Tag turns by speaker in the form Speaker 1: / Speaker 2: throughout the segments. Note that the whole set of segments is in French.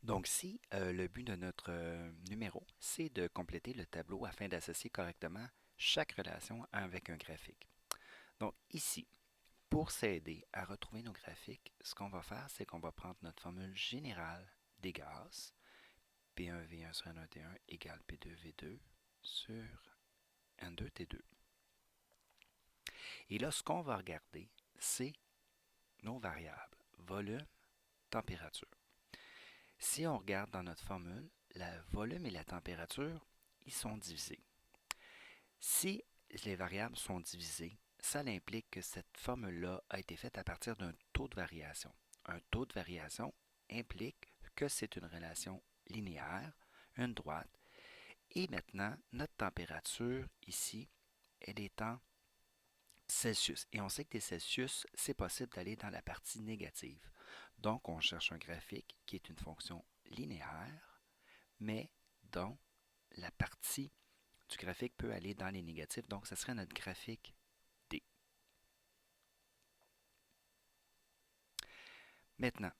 Speaker 1: Donc ici, le but de notre numéro, c'est de compléter le tableau afin d'associer correctement chaque relation avec un graphique. Donc ici, pour s'aider à retrouver nos graphiques, ce qu'on va faire, c'est qu'on va prendre notre formule générale des gaz, P1V1 sur N1T1 égale P2V2 sur N2T2. Et là, ce qu'on va regarder, c'est nos variables, volume, température. Si on regarde dans notre formule, le volume et la température, ils sont divisés. Si les variables sont divisées, ça implique que cette formule-là a été faite à partir d'un taux de variation. Un taux de variation implique que c'est une relation linéaire, une droite, et maintenant, notre température ici, elle est en Celsius. Et on sait que des Celsius, c'est possible d'aller dans la partie négative. Donc, on cherche un graphique qui est une fonction linéaire, mais dont la partie du graphique peut aller dans les négatifs. Donc, ce serait notre graphique D. Maintenant,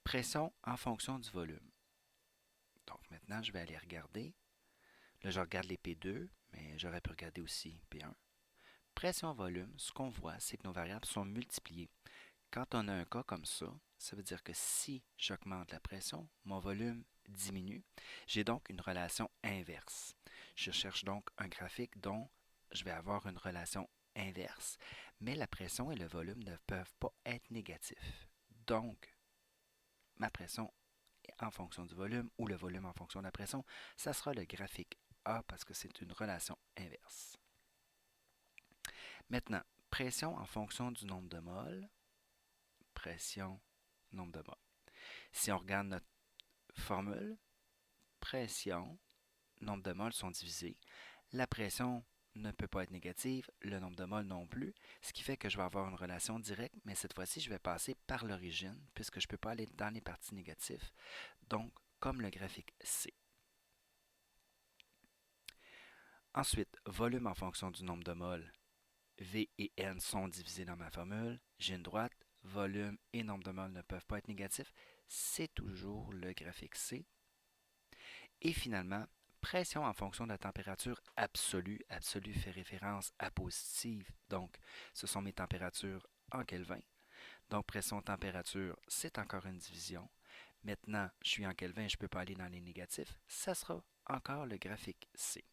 Speaker 1: pression en fonction du volume. Donc, maintenant, je vais aller regarder. Là, je regarde les P2, mais j'aurais pu regarder aussi P1. Pression-volume, ce qu'on voit, c'est que nos variables sont multipliées. Quand on a un cas comme ça veut dire que si j'augmente la pression, mon volume diminue. J'ai donc une relation inverse. Je cherche donc un graphique dont je vais avoir une relation inverse, mais la pression et le volume ne peuvent pas être négatifs. Donc, ma pression en fonction du volume ou le volume en fonction de la pression, ça sera le graphique A parce que c'est une relation inverse. Maintenant, pression en fonction du nombre de moles, pression, nombre de moles. Si on regarde notre formule, pression, nombre de moles sont divisés. La pression ne peut pas être négative, le nombre de moles non plus, ce qui fait que je vais avoir une relation directe, mais cette fois-ci, je vais passer par l'origine, puisque je ne peux pas aller dans les parties négatives, donc comme le graphique C. Ensuite, volume en fonction du nombre de moles. V et N sont divisés dans ma formule. J'ai une droite, volume et nombre de moles ne peuvent pas être négatifs. C'est toujours le graphique C. Et finalement, pression en fonction de la température absolue. Absolue fait référence à positive, donc ce sont mes températures en Kelvin. Donc pression-température, c'est encore une division. Maintenant, je suis en Kelvin, je ne peux pas aller dans les négatifs. Ça sera encore le graphique C.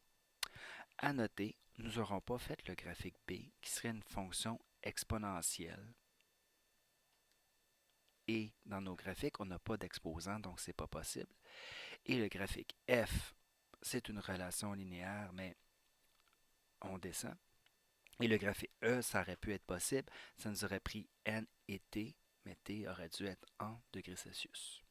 Speaker 1: À noter, nous n'aurons pas fait le graphique B, qui serait une fonction exponentielle. Et dans nos graphiques, on n'a pas d'exposant, donc ce n'est pas possible. Et le graphique F, c'est une relation linéaire, mais on descend. Et le graphique E, ça aurait pu être possible. Ça nous aurait pris N et T, mais T aurait dû être en degrés Celsius.